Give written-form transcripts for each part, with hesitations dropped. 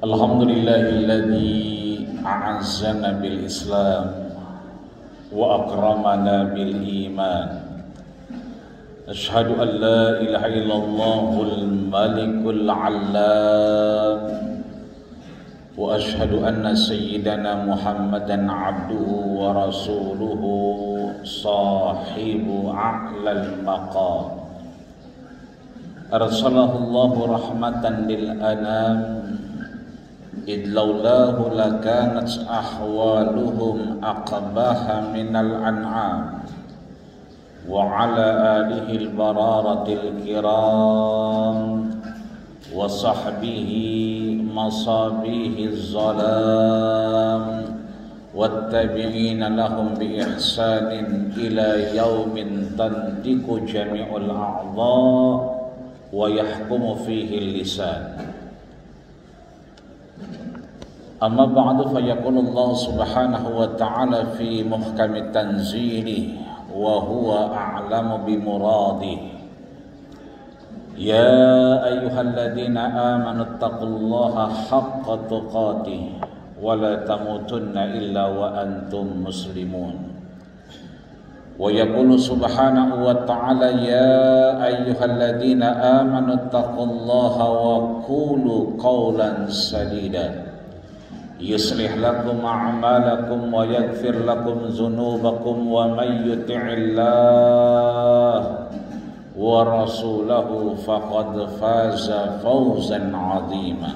Alhamdulillahilladzi a'azzana bil Islam wa akramana bil iman. Asyhadu an la ilaha illallahul malikul allam wa asyhadu anna sayyidana Muhammadan abduhu wa rasuluhu sahibu a'lal maqam. Arsalallahu rahmatan lil anam id laulahu lakanat ahwaluhum aqbaha minal an'am wa ala alihi al-bararatil kiram wa sahbihi masabihi zalam wattabi'ina lahum bi ihsanin ila yaumin tantiku jami'ul a'dha wa yahkumu fihi lisan. Amma ba'du, fayaqulu Allah subhanahu wa ta'ala fi muhkami tanzilih wa huwa a'lamu bi muradih. Ya ayyuhalladzina amanu taqullaha haqqa tuqatih wa la tamutunna illa wa antum muslimun. Wa yaqulu subhanahu wa ta'ala ya ayyuhalladzina amanu taqullaha wa qulu qawlan sadida yuslih lakum a'malakum wa yaghfir lakum dzunubakum wa may yuti'illah wa rasulahu faqad faza fawzan 'azima.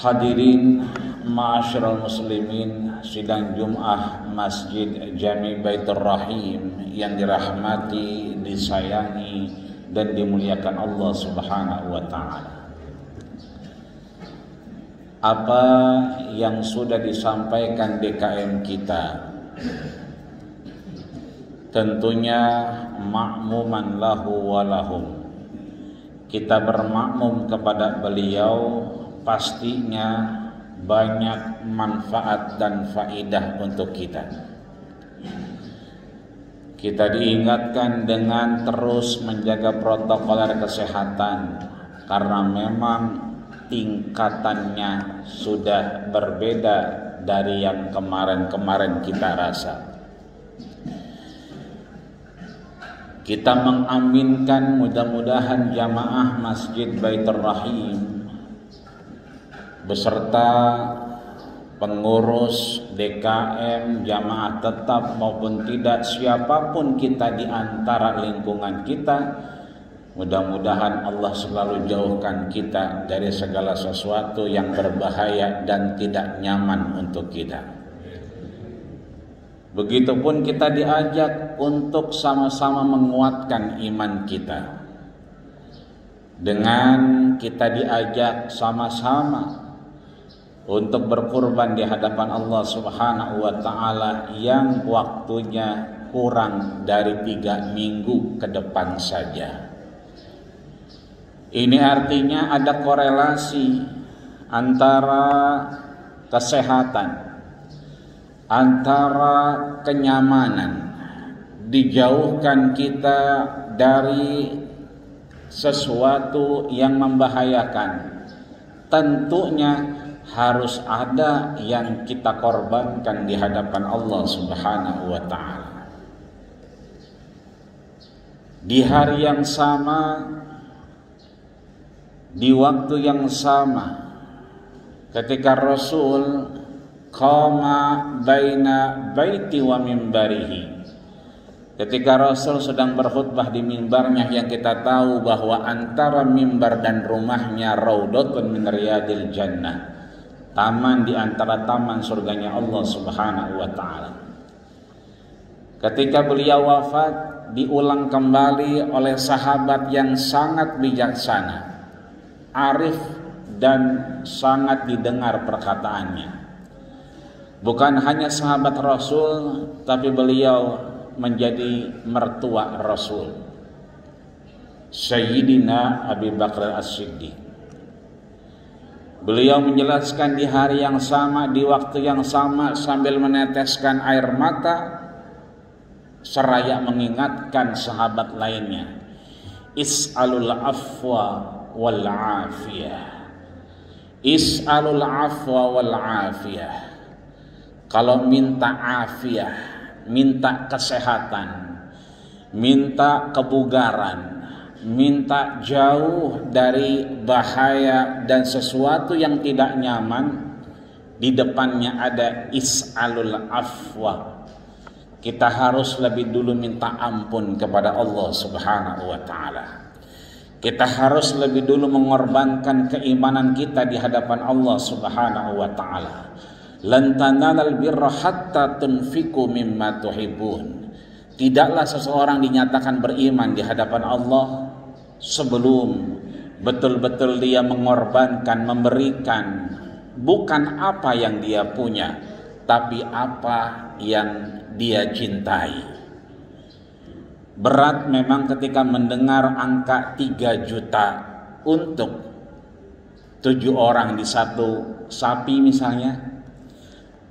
Hadirin ma'asyiral muslimin, sidang Jum'ah Masjid Jami Baitur Rahim yang dirahmati, disayangi dan dimuliakan Allah Subhanahu wa ta'ala. Apa yang sudah disampaikan DKM kita tentunya ma'muman lahu walahum. Kita bermakmum kepada beliau, pastinya banyak manfaat dan faidah untuk kita. Kita diingatkan dengan terus menjaga protokol kesehatan karena memang tingkatannya sudah berbeda dari yang kemarin-kemarin kita rasa. Kita mengaminkan mudah-mudahan jamaah Masjid Baitur Rahim beserta pengurus DKM, jamaah tetap maupun tidak, siapapun kita di antara lingkungan kita, mudah-mudahan Allah selalu jauhkan kita dari segala sesuatu yang berbahaya dan tidak nyaman untuk kita. Begitupun kita diajak untuk sama-sama menguatkan iman kita, dengan kita diajak sama-sama untuk berkurban di hadapan Allah Subhanahu wa ta'ala yang waktunya kurang dari 3 minggu ke depan saja. Ini artinya ada korelasi antara kesehatan, antara kenyamanan, dijauhkan kita dari sesuatu yang membahayakan. Tentunya harus ada yang kita korbankan di hadapan Allah Subhanahu wa ta'ala. Di hari yang sama, di waktu yang sama, ketika Rasul qama baina baiti wa mimbarihi, ketika Rasul sedang berkhutbah di mimbarnya, yang kita tahu bahwa antara mimbar dan rumahnya raudhatun min riyadil jannah, taman di antara taman surganya Allah Subhanahu wa ta'ala. Ketika beliau wafat, diulang kembali oleh sahabat yang sangat bijaksana, arif dan sangat didengar perkataannya. Bukan hanya sahabat Rasul, tapi beliau menjadi mertua Rasul, Sayyidina Abu Bakar As-Siddiq. Beliau menjelaskan di hari yang sama, di waktu yang sama, sambil meneteskan air mata seraya mengingatkan sahabat lainnya, is'alul afwa wal afiyah, is'alul afwa wal afiyah. Kalau minta afiyah, minta kesehatan, minta kebugaran, minta jauh dari bahaya dan sesuatu yang tidak nyaman, di depannya ada is'alul afwa. Kita harus lebih dulu minta ampun kepada Allah Subhanahu wa ta'ala. Kita harus lebih dulu mengorbankan keimanan kita di hadapan Allah Subhanahu wa ta'ala. Lan tanalal birra hatta tunfiqu mimma tuhibbun. Tidaklah seseorang dinyatakan beriman di hadapan Allah sebelum betul-betul dia mengorbankan, memberikan bukan apa yang dia punya, tapi apa yang dia cintai. Berat memang ketika mendengar angka 3 juta untuk 7 orang di satu sapi misalnya.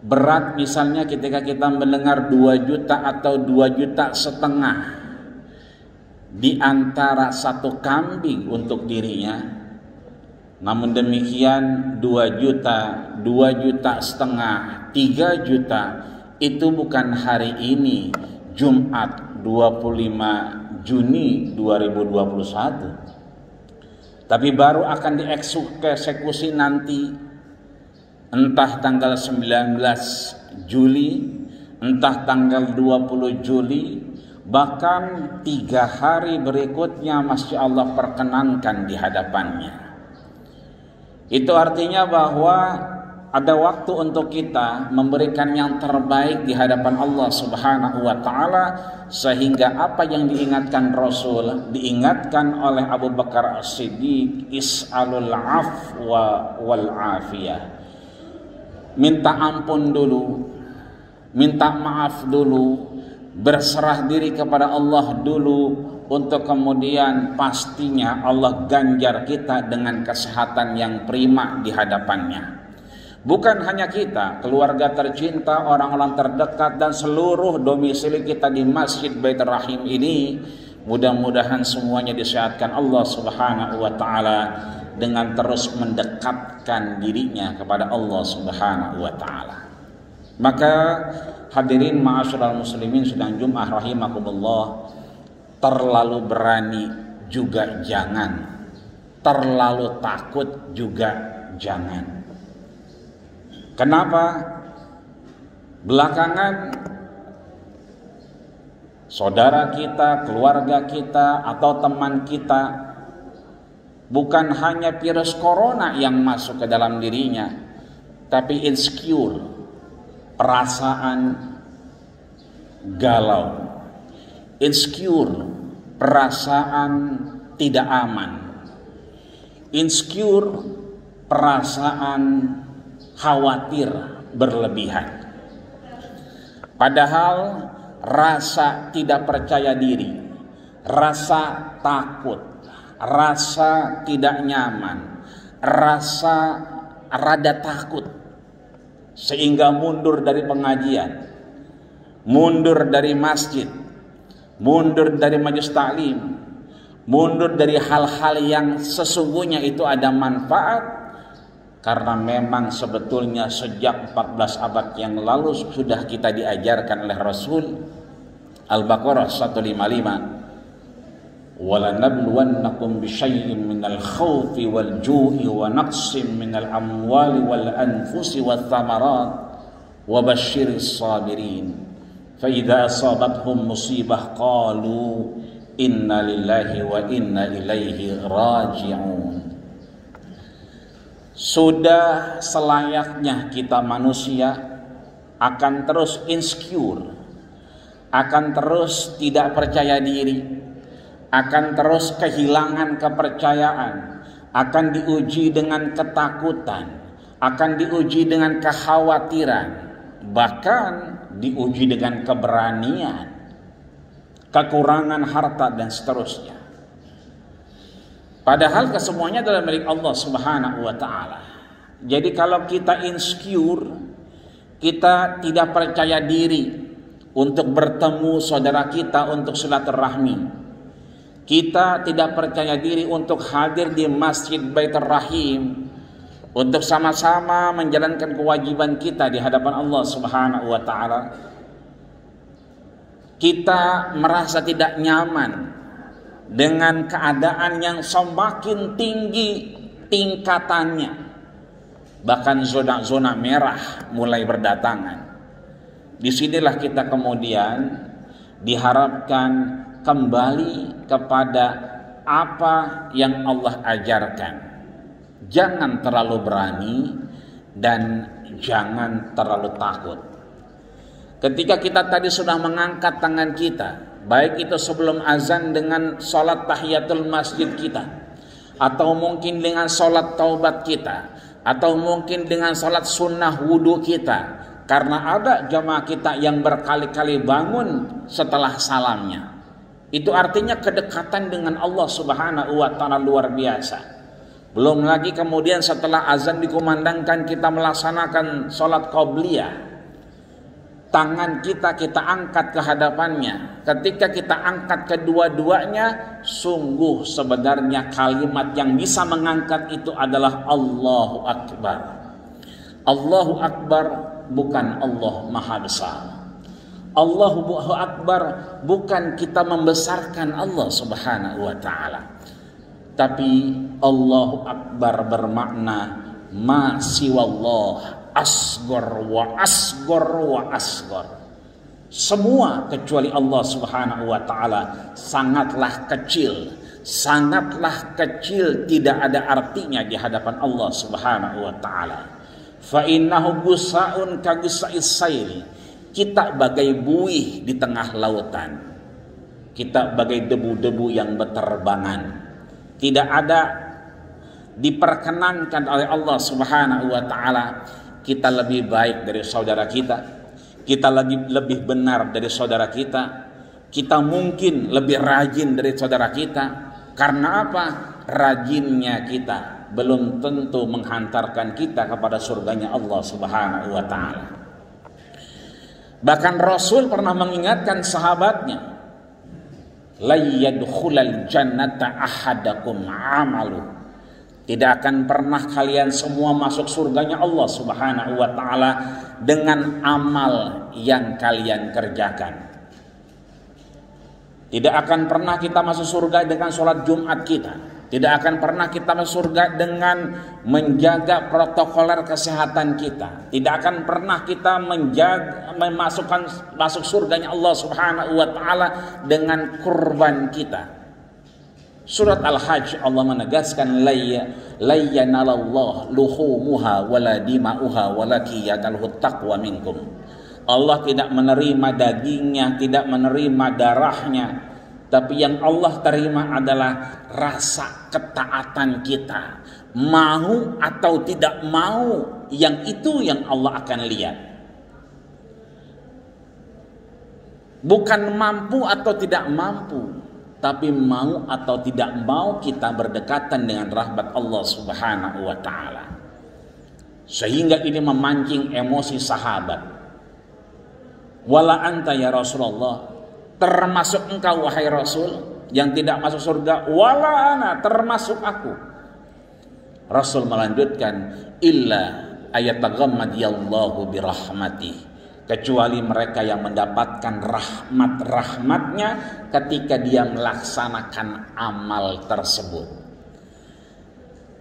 Berat misalnya ketika kita mendengar 2 juta atau 2,5 juta di antara satu kambing untuk dirinya. Namun demikian 2 juta, 2,5 juta, 3 juta itu bukan hari ini, Jumat 25 Juni 2021, tapi baru akan dieksekusi nanti, entah tanggal 19 Juli, entah tanggal 20 Juli, bahkan 3 hari berikutnya masih Allah perkenankan di hadapannya. Itu artinya bahwa ada waktu untuk kita memberikan yang terbaik di hadapan Allah Subhanahu wa ta'ala, sehingga apa yang diingatkan Rasul diingatkan oleh Abu Bakar As-Siddiq, is'alul afwa wal afiyah. Minta ampun dulu, minta maaf dulu, berserah diri kepada Allah dulu, untuk kemudian pastinya Allah ganjar kita dengan kesehatan yang prima di hadapannya. Bukan hanya kita, keluarga tercinta, orang-orang terdekat, dan seluruh domisili kita di Masjid Baitur Rahim ini, mudah-mudahan semuanya disehatkan Allah Subhanahu wa ta'ala dengan terus mendekatkan dirinya kepada Allah Subhanahu wa ta'ala. Maka hadirin ma'asyiral muslimin sedang Jum'ah rahimakumullah, terlalu berani juga jangan, terlalu takut juga jangan. Kenapa? Belakangan saudara kita, keluarga kita, atau teman kita bukan hanya virus corona yang masuk ke dalam dirinya, tapi insecure, perasaan galau, insecure, perasaan tidak aman, insecure, perasaan khawatir berlebihan. Padahal rasa tidak percaya diri, rasa takut, rasa tidak nyaman, rasa rada takut, sehingga mundur dari pengajian, mundur dari masjid, mundur dari majelis taklim, mundur dari hal-hal yang sesungguhnya itu ada manfaat. Karena memang sebetulnya sejak 14 abad yang lalu sudah kita diajarkan oleh Rasul. Al-Baqarah 155, walanabluwannakum bisyai'in minal khawfi wal ju'i wa naqsim minal amwali wal anfusi wath thamarat wa basyiris sabirin fa idza asabathum musibah qalu inna lillahi wa inna ilaihi raji'un. Sudah selayaknya kita manusia akan terus insecure, akan terus tidak percaya diri, akan terus kehilangan kepercayaan, akan diuji dengan ketakutan, akan diuji dengan kekhawatiran, bahkan diuji dengan keberanian. kekurangan harta dan seterusnya. Padahal kesemuanya adalah milik Allah Subhanahu wa taala. Jadi kalau kita insecure, kita tidak percaya diri untuk bertemu saudara kita untuk silaturahmi, kita tidak percaya diri untuk hadir di Masjid Baitur Rahim untuk sama-sama menjalankan kewajiban kita di hadapan Allah Subhanahu wa taala, kita merasa tidak nyaman dengan keadaan yang semakin tinggi tingkatannya, bahkan zona-zona merah mulai berdatangan. Disinilah kita kemudian diharapkan kembali kepada apa yang Allah ajarkan. Jangan terlalu berani dan jangan terlalu takut. Ketika kita tadi sudah mengangkat tangan kita, baik itu sebelum azan dengan sholat tahiyatul masjid kita, atau mungkin dengan sholat taubat kita, atau mungkin dengan sholat sunnah wudhu kita, karena ada jamaah kita yang berkali-kali bangun setelah salamnya. Itu artinya kedekatan dengan Allah Subhanahu wa taala luar biasa. Belum lagi kemudian setelah azan dikumandangkan kita melaksanakan sholat qobliyah. Tangan kita angkat ke hadapannya. Ketika kita angkat kedua-duanya, sungguh sebenarnya kalimat yang bisa mengangkat itu adalah Allahu Akbar. Allahu Akbar bukan Allah Maha Besar. Allahu Akbar bukan kita membesarkan Allah Subhanahu wa taala. Tapi Allahu Akbar bermakna ma siwallah asghar wa asghar wa asghar. Semua kecuali Allah Subhanahu wa taala sangatlah kecil. Sangatlah kecil, tidak ada artinya di hadapan Allah Subhanahu wa taala. Fa innahu gusaun ka gusais sairi. Kita bagai buih di tengah lautan. Kita bagai debu-debu yang berterbangan. Tidak ada diperkenankan oleh Allah Subhanahu wa taala kita lebih baik dari saudara kita lebih benar dari saudara kita mungkin lebih rajin dari saudara kita. Karena apa? Rajinnya kita belum tentu menghantarkan kita kepada surganya Allah Subhanahu wa taala. Bahkan Rasul pernah mengingatkan sahabatnya, la yadkhulal jannata ahadakum amalu. Tidak akan pernah kalian semua masuk surganya Allah Subhanahu wa taala dengan amal yang kalian kerjakan. Tidak akan pernah kita masuk surga dengan sholat Jumat kita. Tidak akan pernah kita masuk surga dengan menjaga protokoler kesehatan kita. Tidak akan pernah kita masuk surganya Allah Subhanahu wa taala dengan kurban kita. Surat Al-Hajj Allah menegaskan la yanalallahu luhumuha wala dima'uha walakin yanaluhu taqwa minkum. Allah tidak menerima dagingnya, tidak menerima darahnya, tapi yang Allah terima adalah rasa ketaatan kita. Mau atau tidak mau, yang itu yang Allah akan lihat. Bukan mampu atau tidak mampu, tapi mau atau tidak mau kita berdekatan dengan rahmat Allah Subhanahu wa taala. Sehingga ini memancing emosi sahabat. Wala anta ya Rasulullah, termasuk engkau wahai Rasul yang tidak masuk surga. Wala ana, termasuk aku. Rasul melanjutkan, illa ayataghammadiyallahu birahmatih, kecuali mereka yang mendapatkan rahmatnya ketika dia melaksanakan amal tersebut.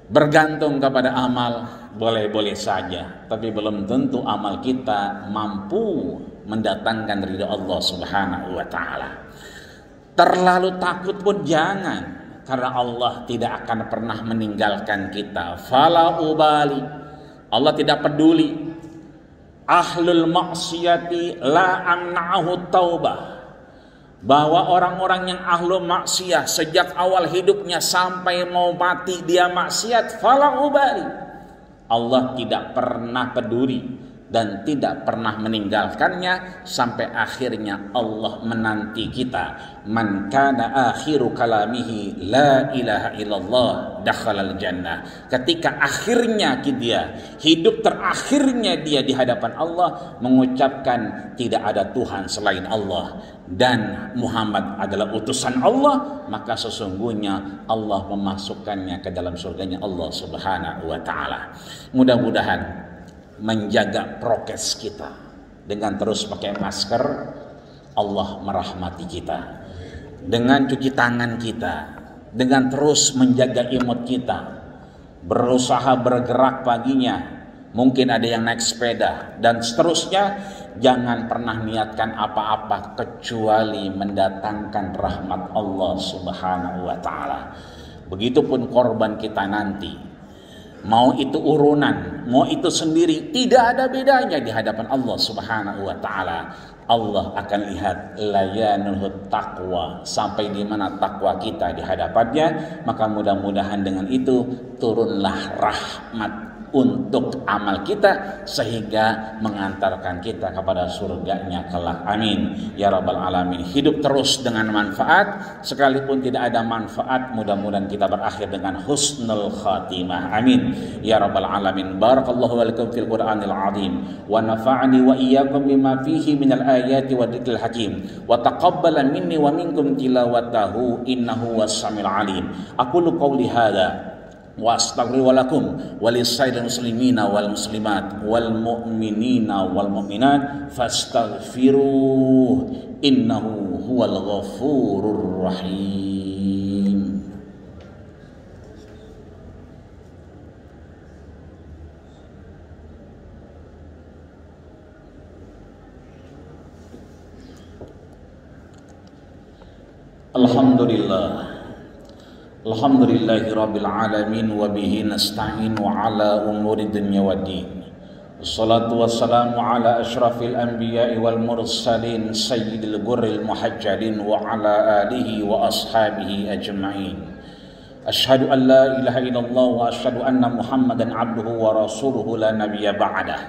Bergantung kepada amal boleh-boleh saja, tapi belum tentu amal kita mampu mendatangkan ridha Allah Subhanahu wa taala. Terlalu takut pun jangan, karena Allah tidak akan pernah meninggalkan kita. Fala ubali, Allah tidak peduli. Ahlul maksiyati la amna'ahu taubah, bahwa orang-orang yang ahlu maksiat sejak awal hidupnya sampai mau mati dia maksiat, fala ubali, Allah tidak pernah peduli dan tidak pernah meninggalkannya sampai akhirnya Allah menanti kita. Man kana akhiru kalamihi la ilaha illallah dakhalal jannah. Ketika akhirnya dia, hidup terakhirnya dia di hadapan Allah mengucapkan tidak ada Tuhan selain Allah dan Muhammad adalah utusan Allah, maka sesungguhnya Allah memasukkannya ke dalam surganya Allah Subhanahu wa taala. Mudah-mudahan menjaga prokes kita dengan terus pakai masker, Allah merahmati kita. Dengan cuci tangan kita, dengan terus menjaga imut kita, berusaha bergerak paginya, mungkin ada yang naik sepeda dan seterusnya. Jangan pernah niatkan apa-apa kecuali mendatangkan rahmat Allah Subhanahu wa taala. Begitupun korban kita nanti, mau itu urunan, mau itu sendiri, tidak ada bedanya di hadapan Allah Subhanahu wa taala. Allah akan lihat layanul taqwa, sampai di mana takwa kita di hadapannya. Maka mudah-mudahan dengan itu turunlah rahmat untuk amal kita sehingga mengantarkan kita kepada surganya kelak. Amin ya rabbal alamin. Hidup terus dengan manfaat, sekalipun tidak ada manfaat, mudah-mudahan kita berakhir dengan husnul khatimah. Amin ya rabbal alamin. Barakallahu wa lakum fil Qur'anil azim wa nafa'ani wa iyyakum bima fihi minal ayati wa dzikril hakim wa taqabbala minni wa minkum tilawatahu innahu was-samiul alim. Aqulu qawli hadza wa astaghfirullakum wa lisairil muslimina wal muslimat wal mu'minina wal mu'minat fastaghfiruh innahu huwal ghafurur rahim. Alhamdulillah, alhamdulillahi rabbil alamin wa bihi nasta'inu ala umuri dunya waddin. Wassalatu wassalamu ala asyrafil anbiya'i wal mursalin sayyidil ghurril muhajjalin wa ala alihi wa ashabihi ajma'in. Asyhadu an la ilaha illallah wa asyhadu anna Muhammadan abduhu wa rasuluhu la nabiyya ba'dah.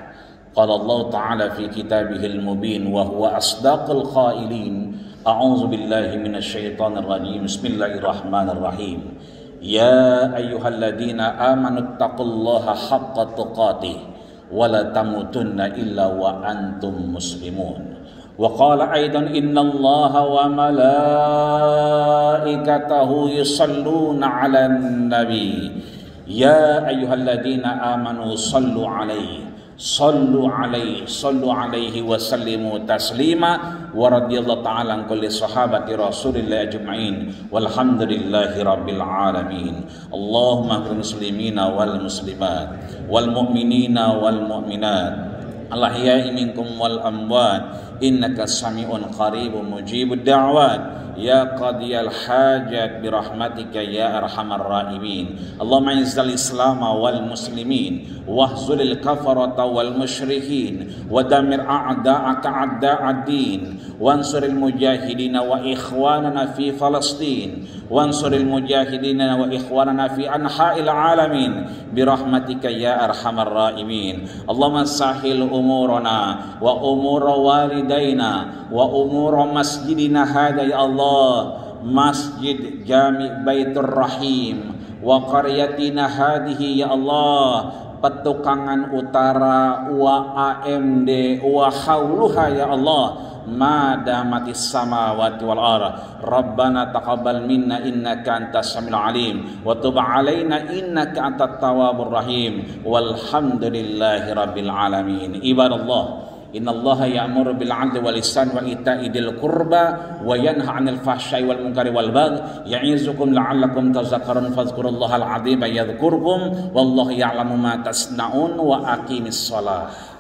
Qala Allah ta'ala fi kitabihil mubin wa huwa asdaqul qailin. A'udzu billahi minasy syaithanir rajim. Bismillahirrahmanirrahim. Ya ayyuhalladzina amanu taqullaha haqqa tuqatih wa la tamutunna illa wa antum muslimun. Wa qala aidan innallaha wa malaikatahu yusalluna 'alan nabi. Ya ayyuhalladzina amanu sallu 'alaihi sallu alaihi wa sallimu taslima wa radiyallahu ta'ala an kulli sahabati rasulillah ajma'in walhamdulillahi rabbil alamin. Allahumma ighfir muslimina wal muslimat wal mu'minina wal mu'minat al-ahya'i minkum wal amwat innaka sami'un qaribun mujibud da'wat ya qadiyal hajat birahmatika ya arhamar rahimin. Allahumma izzal islam wal muslimin wahzulil kafarata wal musyrikin wa damir a'da'aka a'da'ad din wansuril mujahidina wa ikhwanana fi Falastin wansuril mujahidina wa ikhwanana fi anha'il alamin birahmatika ya arhamar rahimin. Allahumma sahil umurana wa umura walidaina wa umura masjidina hada ya Allah, Masjid Jami Baitur Rahim wa qaryatina hadihi ya Allah, Petukangan Utara wa AMD wa hauluha ya Allah, madamatis samawati wal ardh. Rabbana taqabbal minna innaka antas samiul alim wa tub alaina innaka antat tawwabur rahim walhamdulillahi rabbil alamin. Ibadallah, innallaha ya'muru bil 'adli wal ihsani wa ita'i dzil qurba wa yanha 'anil fahsya'i wal munkari wal baghi ya'izukum la'allakum tadhakkarun fadhkurullahal 'azima yadhkurkum wallahu ya'lamu ma tasna'un wa aqimis shalah.